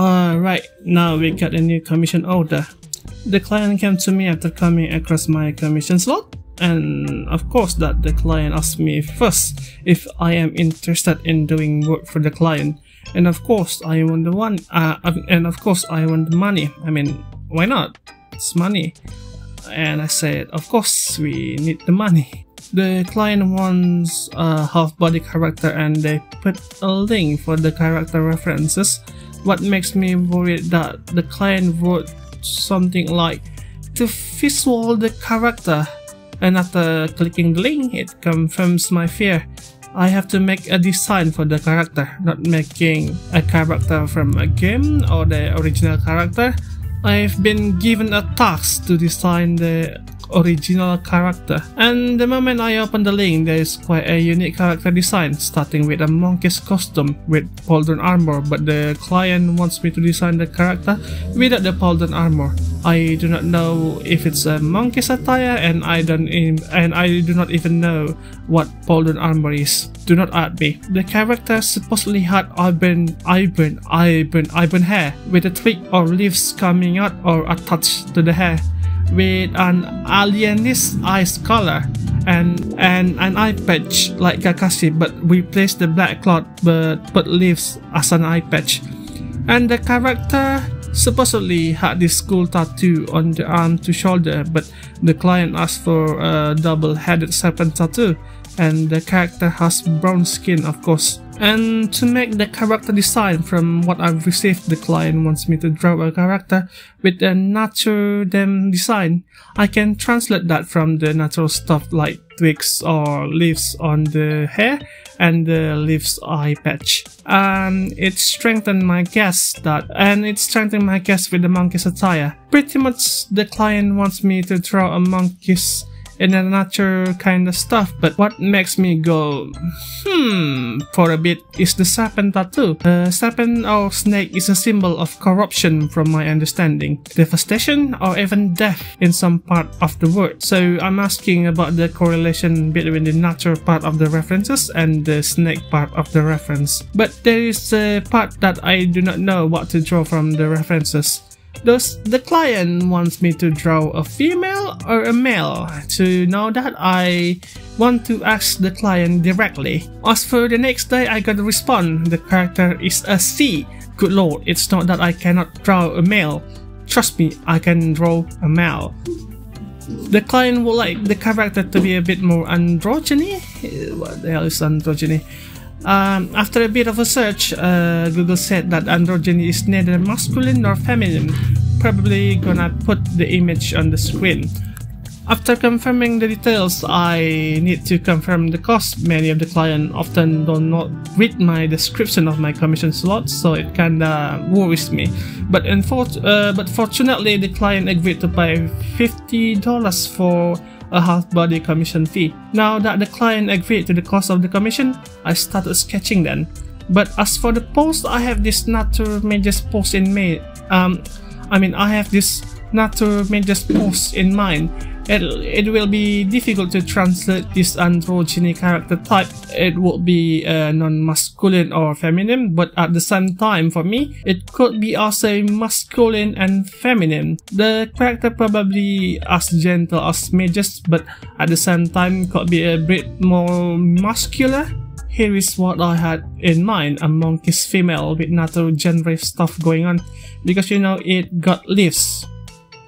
Alright, now we got a new commission order. The client came to me after coming across my commission slot, and of course that the client asked me first if I am interested in doing work for the client, and of course I want the money. I mean, why not? It's money. And I said, of course we need the money. The client wants a half-body character and they put a link for the character references. What makes me worried that the client wrote something like to visual the character, and after clicking the link it confirms my fear. I have to make a design for the character, not making a character from a game or the original character. I've been given a task to design the original character, and the moment I open the link there is quite a unique character design, starting with a monkey's costume with pauldron armor, but the client wants me to design the character without the pauldron armor. I do not know if it's a monkey's attire, and I do not even know what pauldron armor is. Do not at me. The character supposedly had auburn hair with a twig or leaves coming out or attached to the hair, with an alienist eyes color and an eye patch like Kakashi, but replace the black cloth but put leaves as an eye patch. And the character supposedly had this cool tattoo on the arm to shoulder, but the client asked for a double-headed serpent tattoo, and the character has brown skin, of course. And to make the character design from what I've received, the client wants me to draw a character with a natural design. I can translate that from the natural stuff like twigs or leaves on the hair and the leaves eye patch. It strengthened my guess with the monkey's attire. Pretty much the client wants me to draw a monkey's in a natural kind of stuff, but what makes me go for a bit is the serpent tattoo. Serpent or snake is a symbol of corruption from my understanding, devastation or even death in some part of the world. So I'm asking about the correlation between the natural part of the references and the snake part of the reference. But there is a part that I do not know what to draw from the references. Does the client wants me to draw a female or a male? To know that, I want to ask the client directly. As for the next day, I got a response. The character is a C. Good lord, it's not that I cannot draw a male. Trust me, I can draw a male. The client would like the character to be a bit more androgyny. What the hell is androgyny? After a bit of a search, Google said that androgyny is neither masculine nor feminine. Probably gonna put the image on the screen. After confirming the details, I need to confirm the cost. Many of the clients often do not read my description of my commission slots, so it kinda worries me. But fortunately, the client agreed to pay $50 for a half-body commission fee. Now that the client agreed to the cost of the commission, I started sketching then. But as for the post, I have this natural majors post in mind. It will be difficult to translate this androgyny character type. It would be non-masculine or feminine, but at the same time, for me, it could be also masculine and feminine. The character probably as gentle as mages, but at the same time could be a bit more muscular. Here is what I had in mind: a monkey's female with natural genre stuff going on, because you know it got leaves.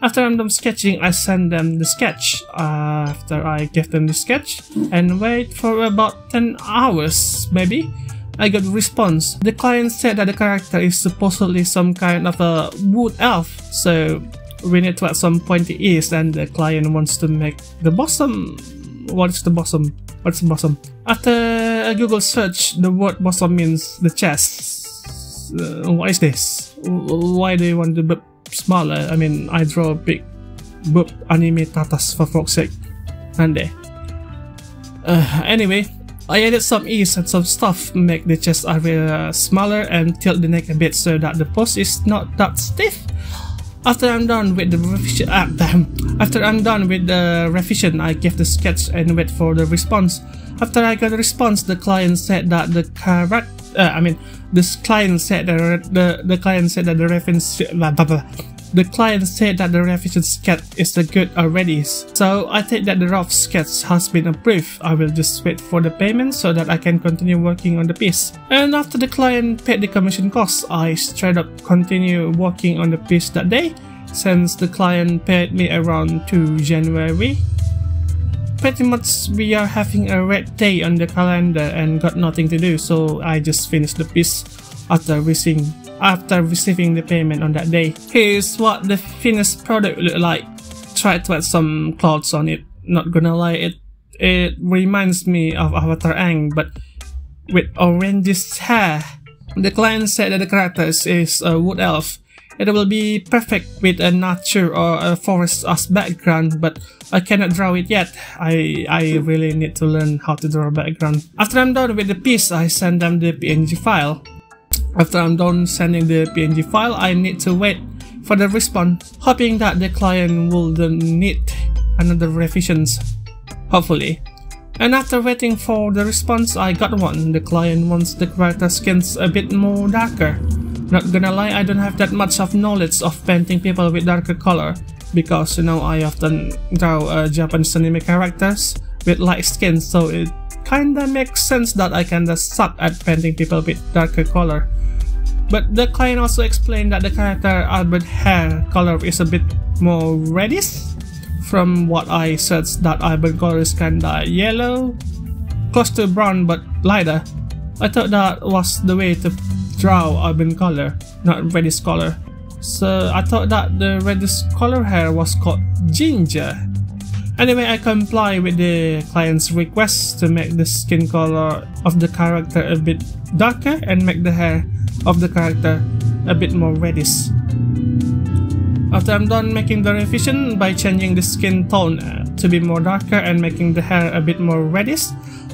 After I'm done sketching, I send them the sketch. After I give them the sketch and wait for about 10 hours maybe, I got a response. The client said that the character is supposedly some kind of a wood elf, so we need to add some pointy ears, and the client wants to make the bosom. What's the bosom? What's the bosom? After a Google search, the word bosom means the chest. What is this? Why do you want to be smaller? I mean, I draw a big boob anime tatas for fuck's sake. Anyway, I added some ease and some stuff, make the chest area smaller and tilt the neck a bit so that the pose is not that stiff. After I'm done with the revision, I give the sketch and wait for the response. After I got a response, the client said that the this client said that the client said that the reference the client said that the revision sketch is good already, so I think that the rough sketch has been approved. I will just wait for the payment so that I can continue working on the piece. And after the client paid the commission costs, I straight up continue working on the piece that day, since the client paid me around 2 January. Pretty much we are having a red day on the calendar and got nothing to do, so I just finished the piece after receiving the payment on that day. Here's what the finished product looked like. Tried to add some clouds on it. Not gonna lie, it reminds me of Avatar Aang, but with orangish hair. The client said that the character is a wood elf. It will be perfect with a nature or a forest as background, but I cannot draw it yet. I really need to learn how to draw a background. After I'm done with the piece, I send them the PNG file. After I'm done sending the PNG file, I need to wait for the response, hoping that the client wouldn't need another revisions, hopefully. And after waiting for the response, I got one. The client wants the character skins a bit more darker. Not gonna lie, I don't have that much of knowledge of painting people with darker color, because you know I often draw Japanese anime characters with light skin, so it kinda makes sense that I kinda suck at painting people with darker color. But the client also explained that the character Albert hair color is a bit more reddish. From what I searched, that Albert color is kinda yellow, close to brown but lighter. I thought that was the way to draw Albert color, not reddish color. So I thought that the reddish color hair was called ginger. Anyway, I comply with the client's request to make the skin color of the character a bit darker and make the hair of the character a bit more reddish. After I'm done making the revision by changing the skin tone to be more darker and making the hair a bit more reddish,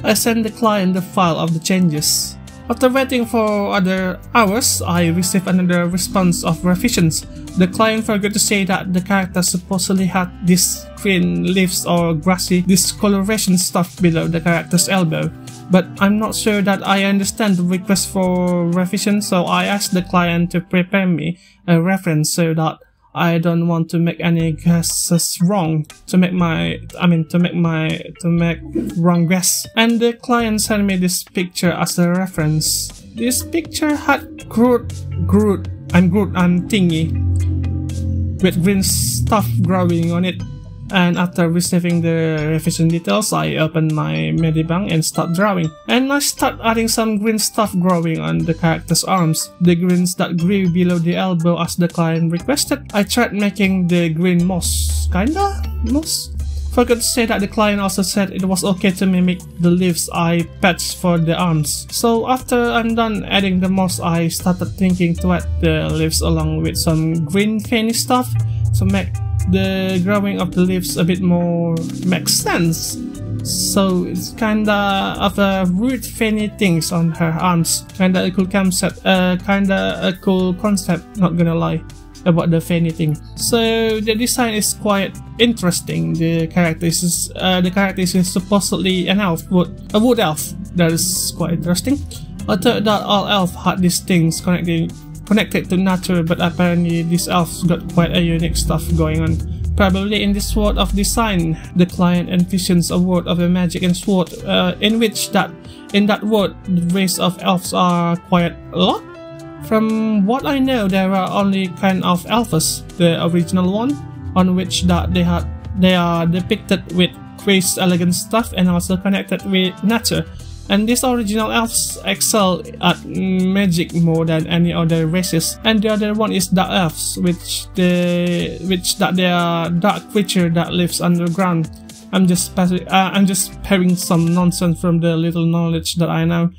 I send the client the file of the changes. After waiting for other hours, I received another response of revisions. The client forgot to say that the character supposedly had this green leaves or grassy discoloration stuff below the character's elbow, but I'm not sure that I understand the request for revision, so I asked the client to prepare me a reference so that I don't want to make any guesses wrong, to make wrong guess. And the client sent me this picture as a reference. This picture had I'm thingy with green stuff growing on it. And after receiving the revision details, I opened my Medibang and start drawing. And I start adding some green stuff growing on the character's arms. The greens that grew below the elbow as the client requested. I tried making the green moss, kinda moss. Forgot to say that the client also said it was okay to mimic the leaves I patched for the arms. So after I'm done adding the moss, I started thinking to add the leaves along with some green fanny stuff to make the growing of the leaves a bit more makes sense. So it's kinda of a weird fanny things on her arms. Kinda a cool concept, not gonna lie, about the fanny thing. So the design is quite interesting. The character is supposedly an elf, a wood elf. That is quite interesting. I thought that all elves had these things connected to nature, but apparently these elves got quite a unique stuff going on. Probably in this world of design, the client envisions a world of a magic and sword, in that world the race of elves are quite a lot. From what I know, there are only kind of elves, the original one, on which that they are depicted with crazy elegant stuff and also connected with nature. And these original elves excel at magic more than any other races. And the other one is dark elves, which they are dark creature that lives underground. I'm just pairing some nonsense from the little knowledge that I know.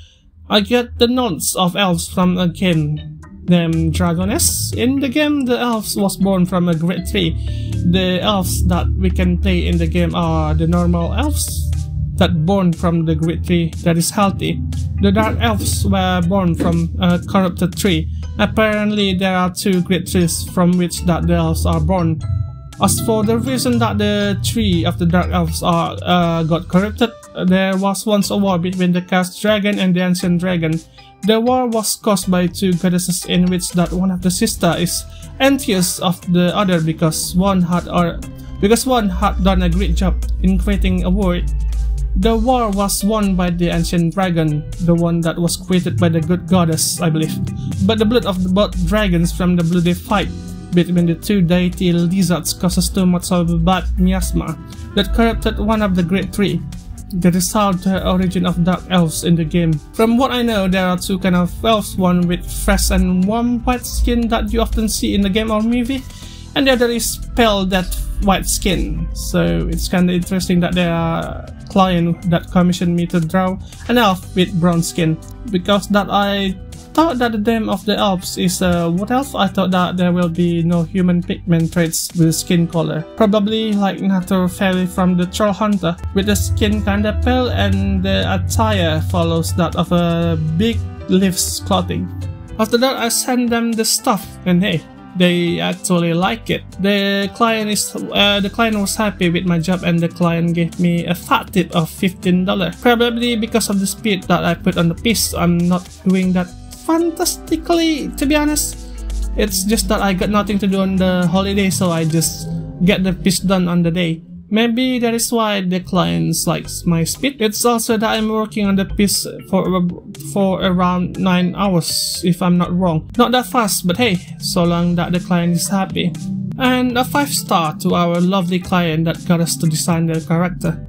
I get the nods of elves from a game named Dragoness. In the game, the elves was born from a great tree. The elves that we can play in the game are the normal elves that born from the great tree that is healthy. The dark elves were born from a corrupted tree. Apparently there are two great trees from which that the elves are born. As for the reason that the tree of the dark elves got corrupted, There was once a war between the Chaos Dragon and the Ancient Dragon. The war was caused by two goddesses in which that one of the sister is envious of the other because one had done a great job in creating a world. The war was won by the Ancient Dragon, the one that was created by the good goddess, I believe. But the blood of the both dragons from the bloody fight between the two deity lizards causes too much of a bad miasma that corrupted one of the great three. That is how the origin of dark elves in the game. From what I know, there are two kind of elves, one with fresh and warm white skin that you often see in the game or movie, and the other is pale that white skin. So it's kinda interesting that there are clients that commissioned me to draw an elf with brown skin, because that I thought that the name of the elves is wood elf. I thought that there will be no human pigment traits with skin color. Probably like Natur Fairy from the Troll Hunter, with the skin kinda pale and the attire follows that of a big leaves clothing. After that I sent them the stuff and hey, they actually like it. The client was happy with my job and the client gave me a fat tip of $15. Probably because of the speed that I put on the piece. I'm not doing that fantastically, to be honest. It's just that I got nothing to do on the holiday, so I just get the piece done on the day. Maybe that is why the client likes my speed. It's also that I'm working on the piece for around 9 hours, if I'm not wrong. Not that fast, but hey, so long that the client is happy. And a 5-star to our lovely client that got us to design their character.